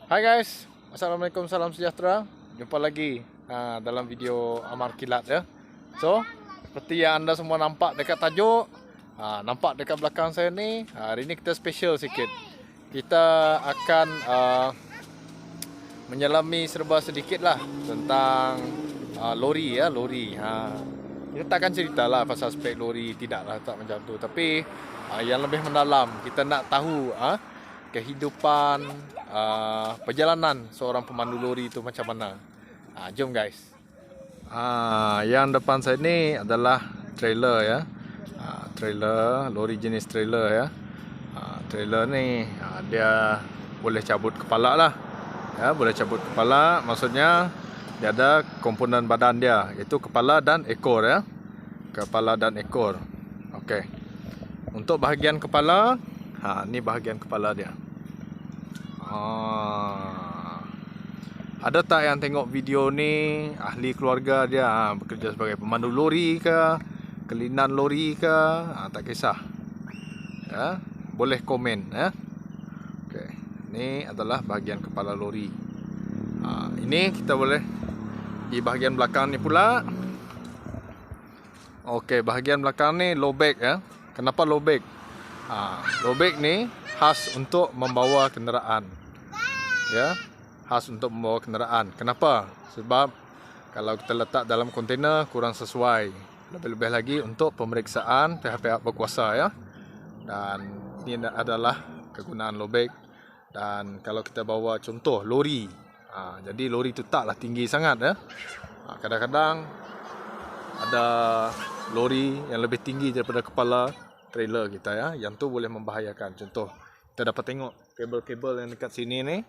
Hai guys, Assalamualaikum, salam sejahtera. Jumpa lagi dalam video Amar Kilat ya. So, seperti yang anda semua nampak dekat tajuk, nampak dekat belakang saya ni, hari ni kita special sikit. Kita akan menyelami serba sedikit lah tentang lori ya, lori. Kita takkan cerita lah pasal spek lori, tidak lah, tak macam tu. Tapi yang lebih mendalam, kita nak tahu kehidupan perjalanan seorang pemandu lori itu macam mana. Jom guys. Yang depan saya ni adalah trailer ya. Trailer, lori jenis trailer ya. Trailer ni dia boleh cabut kepala lah. Ya, boleh cabut kepala, maksudnya dia ada komponen badan dia, iaitu kepala dan ekor ya. Kepala dan ekor. Okey. Untuk bahagian kepala, ni bahagian kepala dia. Ada tak yang tengok video ni ahli keluarga dia bekerja sebagai pemandu lori ke, kelinan lori ke, tak kisah ya, boleh komen ya. Okey, ini adalah bahagian kepala lori. Ini kita boleh di bahagian belakang ni pula. Okey, bahagian belakang ni low back ya. Kenapa low back? Low back ni khas untuk membawa kenderaan. Ya, khas untuk membawa kenderaan. Kenapa? Sebab kalau kita letak dalam kontainer kurang sesuai. Lebih-lebih lagi untuk pemeriksaan pihak-pihak berkuasa ya. Dan ini adalah kegunaan low back. Dan kalau kita bawa contoh lori, jadi lori itu taklah tinggi sangat ya. Kadang-kadang ada lori yang lebih tinggi daripada kepala trailer kita ya, yang tu boleh membahayakan. Contoh, kita dapat tengok kabel-kabel yang dekat sini ni.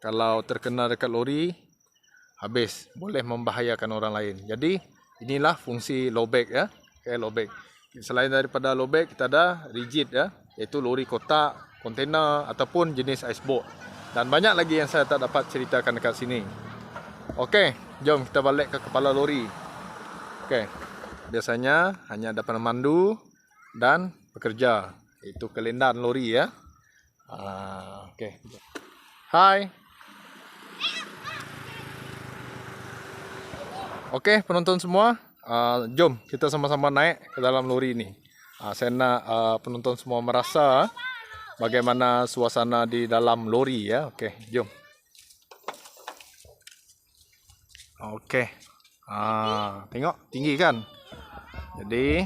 Kalau terkena dekat lori, habis, boleh membahayakan orang lain. Jadi inilah fungsi low back ya. Okay, low back. Selain daripada low back, kita ada rigid ya, iaitu lori kotak, kontainer ataupun jenis iceboat. Dan banyak lagi yang saya tak dapat ceritakan dekat sini. Okey, jom kita balik ke kepala lori. Okey. Biasanya hanya ada pemandu dan pekerja, iaitu kelindan lori ya. Okey. Hai. Okey, penonton semua, jom kita sama-sama naik ke dalam lori ni. Saya nak penonton semua merasa bagaimana suasana di dalam lori ya. Okey, jom. Okey. Tengok tinggi kan? Jadi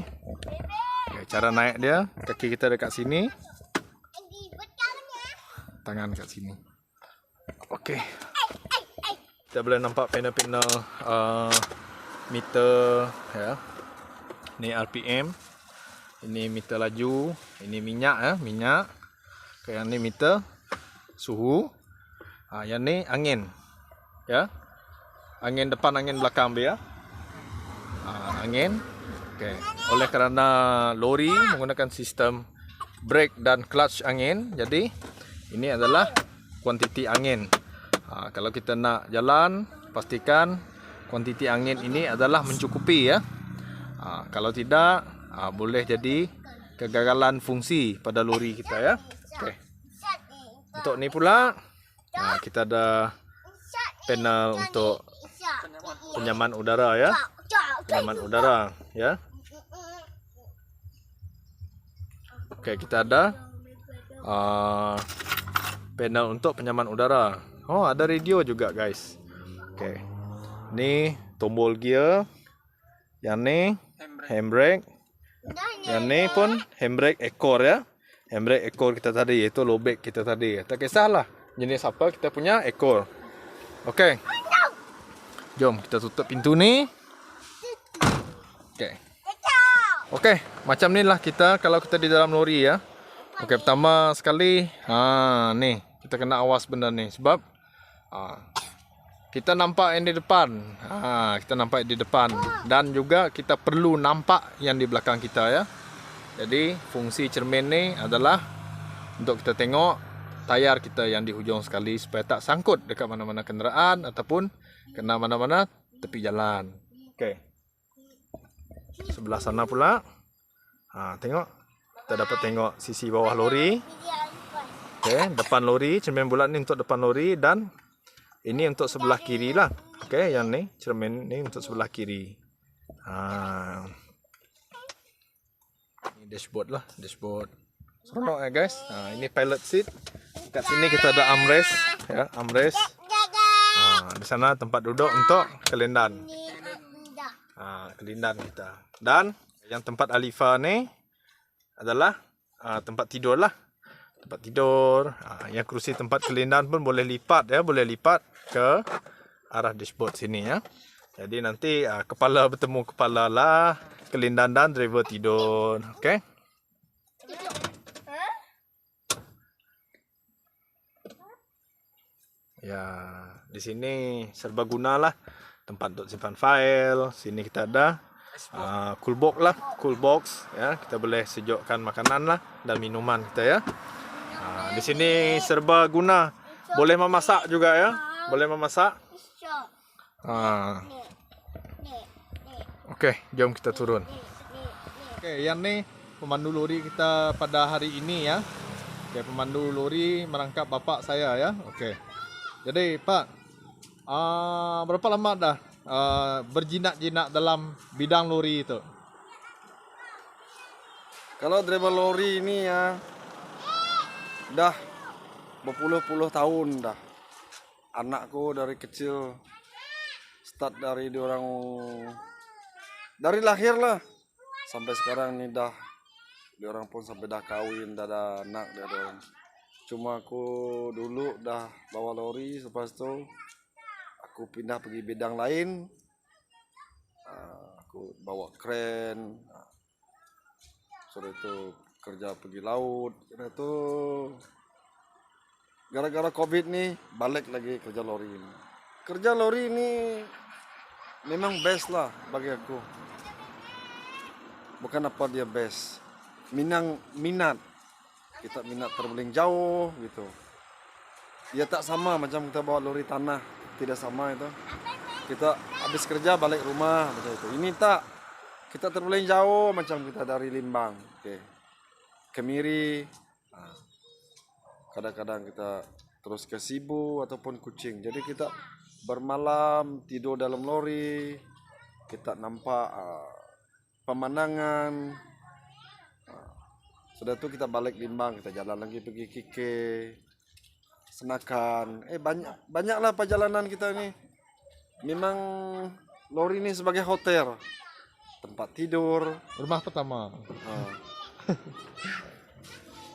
cara naik dia, kaki kita dekat sini, tangan dekat sini. Okey. Kita boleh nampak panel-panel meter ya. Ini RPM, ini meter laju, ini minyak ya, minyak. Yang ni meter suhu. Yang ni angin. Ya. Angin depan, angin belakang dia. Angin. Okey. Oleh kerana lori menggunakan sistem brake dan clutch angin, jadi ini adalah kuantiti angin. Kalau kita nak jalan, pastikan kuantiti angin ini adalah mencukupi ya. Kalau tidak, boleh jadi kegagalan fungsi pada lori kita ya. Okey. Untuk ni pula, kita ada panel untuk penyaman udara ya. Penyaman udara ya. Okey, kita ada panel untuk penyaman udara. Oh, ada radio juga guys. Okey. Ni tombol gear. Yang ni handbrake. Yang ni pun handbrake ekor ya. Handbrake ekor kita tadi, iaitu low back kita tadi. Tak kisahlah jenis apa, kita punya ekor. Okey. Jom kita tutup pintu ni. Okey. Okey, macam ni lah kita kalau kita di dalam lori ya. Okey, pertama sekali, ni kita kena awas benda ni sebab kita nampak yang di depan. Kita nampak di depan dan juga kita perlu nampak yang di belakang kita ya. Jadi fungsi cermin ni adalah untuk kita tengok tayar kita yang di hujung sekali supaya tak sangkut dekat mana-mana kenderaan ataupun kena mana-mana tepi jalan. Okey. Sebelah sana pula. Tengok. Kita dapat tengok sisi bawah lori. Okey, depan lori, cermin bulat ni untuk depan lori dan ini untuk sebelah kiri lah. Okey, yang ni cermin ni untuk sebelah kiri. Ini dashboard lah, dashboard. Seronok ya guys. Ini pilot seat. Kat sini kita ada armrest, ya, armrest. Di sana tempat duduk untuk kelindan. Kelindan kita. Dan yang tempat Alifa ni adalah tempat tidur lah. Tempat tidur. Yang kerusi tempat kelindan pun boleh lipat ya, boleh lipat ke arah dashboard sini ya. Jadi nanti kepala bertemu kepala lah, kelindan dan driver tidur. Okey. Ya, di sini serbaguna lah. Tempat untuk simpan file. Sini kita ada cool box lah, cool box ya. Kita boleh sejukkan makanan lah dan minuman kita ya. Di sini serbaguna. Boleh memasak juga ya. Boleh memasak. Okey, jom kita turun. Okey, yang ni pemandu lori kita pada hari ini ya. Okey, pemandu lori merangkap bapak saya ya. Okey. Jadi Pak, berapa lama dah berjinak-jinak dalam bidang lori itu? Kalau driver lori ini ya dah berpuluh-puluh tahun dah. Anakku dari kecil start dari diorang dari lahir lah sampai sekarang ni dah diorang pun sampai dah kawin, dah ada anak dia diorang. Cuma aku dulu dah bawa lori, lepas tu aku pindah pergi bidang lain. Aku bawa kren. Sudah itu kerja pergi laut. Sudah itu gara-gara Covid ni balik lagi kerja lori ini. Kerja lori ini memang best lah bagi aku. Bukan apa dia best. Minat. Kita minat terbeling jauh gitu. Ya tak sama macam kita bawa lori tanah. Tidak sama itu. Kita habis kerja balik rumah macam itu. Ini tak. Kita terbeling jauh macam kita dari Limbang, Kemiri. Kadang-kadang kita terus ke Sibu ataupun Kuching. Jadi kita bermalam tidur dalam lori. Kita nampak pemandangan. Sudah itu kita balik Limbang, kita jalan lagi pergi Kike, Senakan. Banyaklah perjalanan kita ini. Memang lori ini sebagai hotel. Tempat tidur, rumah pertama.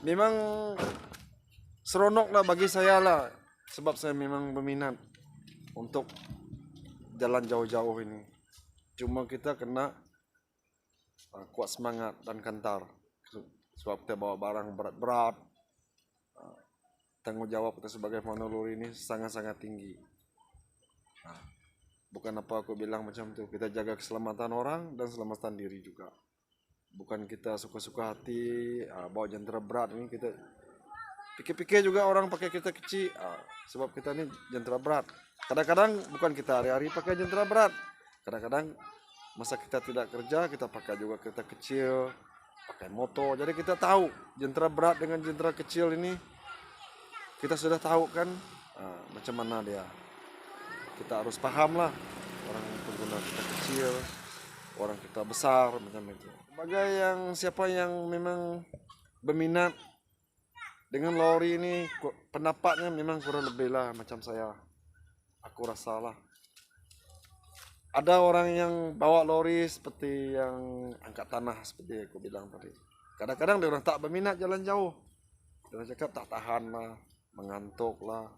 Memang seronok lah bagi saya lah, sebab saya memang berminat untuk jalan jauh-jauh ini. Cuma kita kena kuat semangat dan kantar, sebab kita bawa barang berat-berat. Tanggung jawab kita sebagai pemandu lori ini sangat-sangat tinggi. Bukan apa aku bilang macam tu, kita jaga keselamatan orang dan keselamatan diri juga. Bukan kita suka-suka hati bawa jentera berat ini, kita pikir-pikir juga orang pakai kita kecil, sebab kita ni jentera berat. Kadang-kadang bukan kita hari-hari pakai jentera berat. Kadang-kadang masa kita tidak kerja, kita pakai juga kereta kecil, pakai motor. Jadi kita tahu jentera berat dengan jentera kecil ini, kita sudah tahu kan macam mana dia. Kita harus paham lah, orang pengguna kita kecil, orang kita besar, macam itu. Sebagai siapa yang memang berminat dengan lori ini, pendapatnya memang kurang lebih lah macam saya. Aku rasa lah. Ada orang yang bawa lori seperti yang angkat tanah, seperti aku bilang tadi. Kadang-kadang dia orang tak berminat jalan jauh. Dia cakap tak tahan lah, mengantuk lah.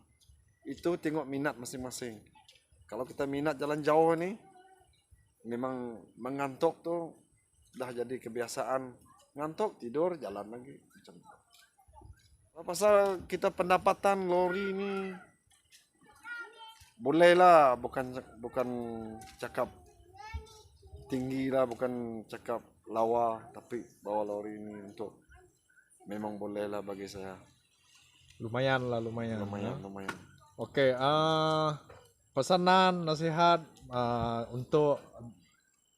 Itu tengok minat masing-masing. Kalau kita minat jalan jauh ni, memang mengantuk tu dah jadi kebiasaan. Ngantuk, tidur, jalan lagi. Macam tu. Pasal kita pendapatan lori ni, bolehlah, bukan cakap tinggi lah, bukan cakap lawa, tapi bawa lori ni untuk memang bolehlah bagi saya. Lumayan lah, lumayan. Okey, pesanan, nasihat untuk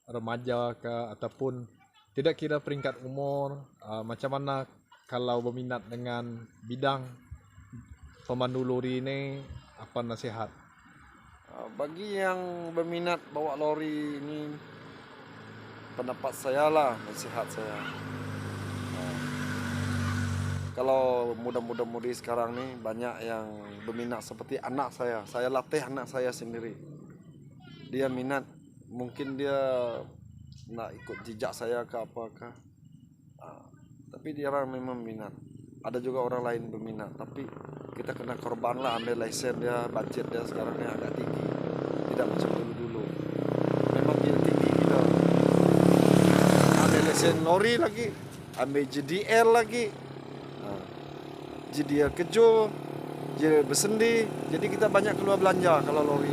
remaja ke ataupun tidak kira peringkat umur, macam mana kalau berminat dengan bidang pemandu lori ini apa nasihat? Bagi yang berminat bawa lori ini, pendapat saya lah, nasihat saya. Kalau muda-muda mudi sekarang nih banyak yang berminat seperti anak saya. Saya latih anak saya sendiri. Dia minat, mungkin dia nak ikut jejak saya ke apakah. Tapi dia orang memang minat. Ada juga orang lain berminat, tapi kita kena korban lah, ambil lesen dia, budget dia sekarang yang agak tinggi. Tidak macam dulu-dulu. Memang dia tinggi kita. Ambil lesen lori lagi, ambil JDL lagi. JDL kejo, JDL bersendi. Jadi kita banyak keluar belanja kalau lori.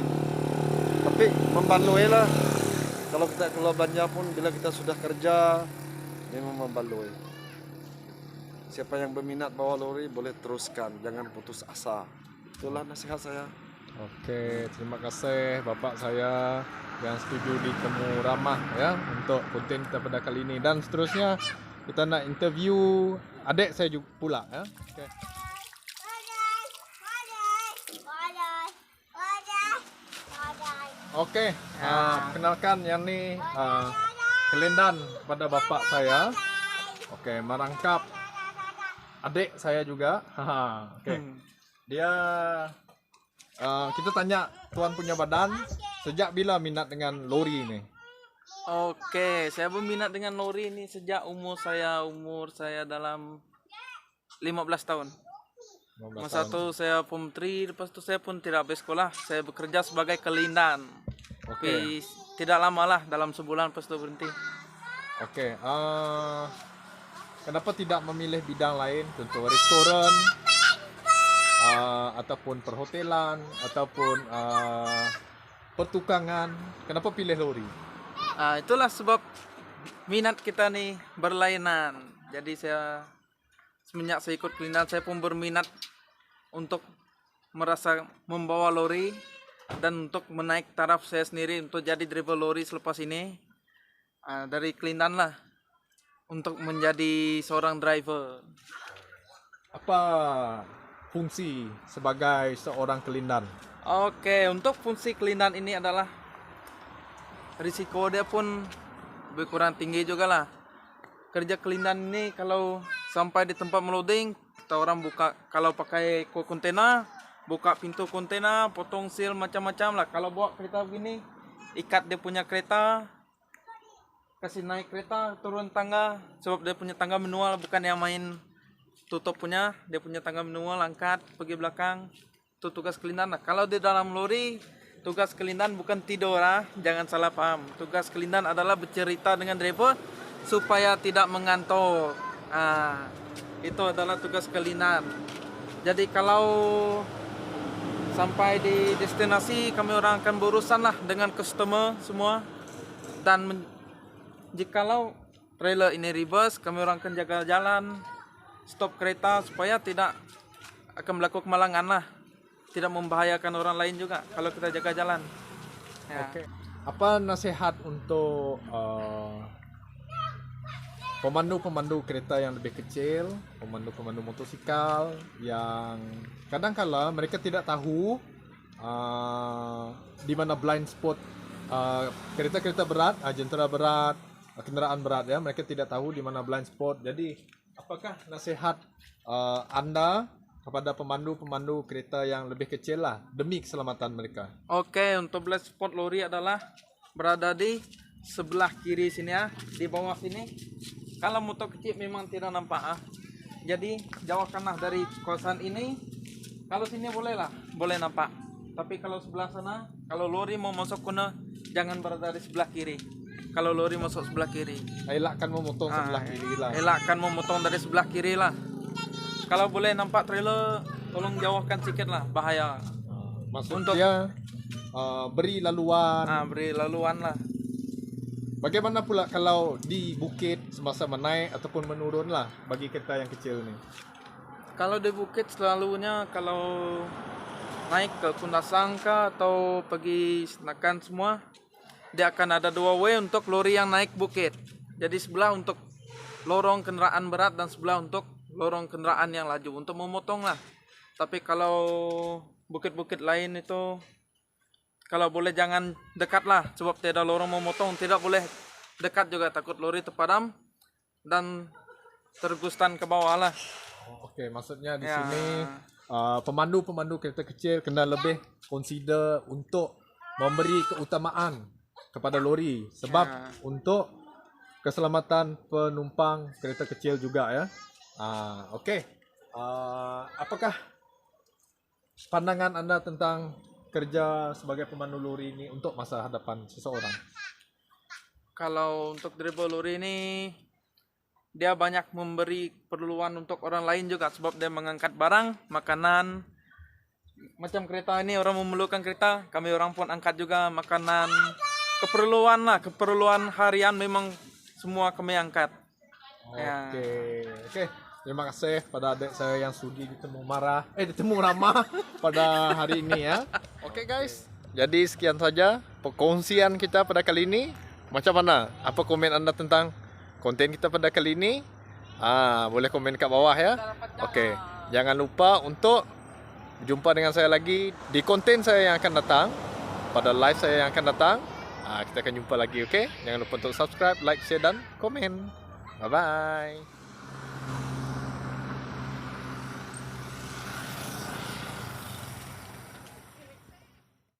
Tapi membaloi lah. Kalau kita keluar belanja pun bila kita sudah kerja, memang membaloi. Siapa yang berminat bawa lori boleh teruskan, jangan putus asa. Itulah nasihat saya. Oke, terima kasih Bapak saya yang setuju di Temu Ramah ya untuk konten kita pada kali ini, dan seterusnya kita nak interview adik saya juga pula ya. Oke. Oke, kenalkan yang ni kelindan pada bapak saya. Oke, merangkap adik saya juga. Oke. Dia kita tanya tuan punya badan, sejak bila minat dengan lori ini? Oke, saya berminat dengan lori ini sejak umur saya dalam 15 tahun. 15 Masa tahun. itu saya form 3, lepas itu saya pun tidak habis sekolah. Saya bekerja sebagai kelindan. Tapi tidak lama lah, dalam sebulan lepas itu berhenti. Oke, kenapa tidak memilih bidang lain, contoh restoran, ataupun perhotelan, ataupun pertukangan? Kenapa pilih lori? Itulah sebab minat kita nih berlainan. Jadi saya semenjak saya ikut kelindan, saya pun berminat untuk merasa membawa lori dan untuk menaik taraf saya sendiri untuk jadi driver lori selepas ini. Dari kelindan lah untuk menjadi seorang driver. Apa fungsi sebagai seorang kelindan? Oke, untuk fungsi kelindan ini adalah risiko dia pun lebih kurang tinggi juga lah. Kerja kelindan ini kalau sampai di tempat meloading, kita orang buka, kalau pakai kontena, buka pintu kontena, potong seal macam-macam lah. Kalau bawa kereta begini, ikat dia punya kereta, kasih naik kereta, turun tangga, sebab dia punya tangga manual, bukan yang main tutup punya, dia punya tangga manual, angkat, pergi belakang. Itu tugas kelindan lah. Kalau di dalam lori, tugas kelindan bukan tidur lah, jangan salah paham. Tugas kelindan adalah bercerita dengan driver supaya tidak mengantuk. Itu adalah tugas kelindan. Jadi kalau sampai di destinasi, kami orang akan berurusan lah dengan customer semua. Dan jikalau trailer ini reverse, kami orang akan jaga jalan, stop kereta supaya tidak akan berlaku kemalangan lah. Tidak membahayakan orang lain juga kalau kita jaga jalan. Ya. Oke. Apa nasihat untuk pemandu-pemandu kereta yang lebih kecil, pemandu-pemandu motosikal yang kadang-kala mereka tidak tahu di mana blind spot kereta-kereta berat, jentera berat, kenderaan berat ya, mereka tidak tahu di mana blind spot. Jadi, apakah nasihat Anda kepada pemandu-pemandu kereta yang lebih kecil lah demi keselamatan mereka? Oke, untuk blind spot lori adalah berada di sebelah kiri sini ya, di bawah sini. Kalau motor kecil memang tidak nampak jadi jauhkanlah dari kawasan ini. Kalau sini boleh nampak. Tapi kalau sebelah sana, kalau lori mau masuk kuna, jangan berada di sebelah kiri. Kalau lori masuk sebelah kiri, Elakkan memotong sebelah kiri lah. elakkan memotong dari sebelah kiri lah. Kalau boleh nampak trailer, tolong jauhkan sedikit lah, bahaya. Maksudnya beri laluan. Beri laluan lah. Bagaimana pula kalau di bukit semasa menaik ataupun menurun lah bagi kereta yang kecil ni? Kalau di bukit selalunya kalau naik ke Kundasangka atau pergi Senakan semua, dia akan ada 2 way untuk lori yang naik bukit. Jadi sebelah untuk lorong kendaraan berat dan sebelah untuk lorong kendaraan yang laju untuk memotong lah. Tapi kalau bukit-bukit lain itu kalau boleh jangan dekat lah, sebab tidak ada lorong memotong, tidak boleh dekat juga, takut lori terpadam dan tergustan ke bawah lah. Oke, maksudnya di Ya. sini pemandu-pemandu kereta kecil kena lebih consider untuk memberi keutamaan kepada lori sebab Ya. untuk keselamatan penumpang kereta kecil juga ya. Okey. Apakah pandangan anda tentang kerja sebagai pemandu lori ini untuk masa hadapan seseorang? Kalau untuk driver lori ini dia banyak memberi perluan untuk orang lain juga, sebab dia mengangkat barang, makanan. Macam kereta ini orang memerlukan kereta, kami orang pun angkat juga makanan. Keperluan lah, keperluan harian memang semua kami angkat. Ya. Okey. Terima kasih pada adik saya yang sudi ditemu Rama pada hari ini ya. Okey guys. Jadi sekian saja perkongsian kita pada kali ini. Macam mana? Apa komen anda tentang konten kita pada kali ini? Boleh komen kat bawah ya. Okey. Jangan lupa untuk berjumpa dengan saya lagi di konten saya yang akan datang, pada live saya yang akan datang. Kita akan jumpa lagi, okey? Jangan lupa untuk subscribe, like, share dan komen. Bye bye.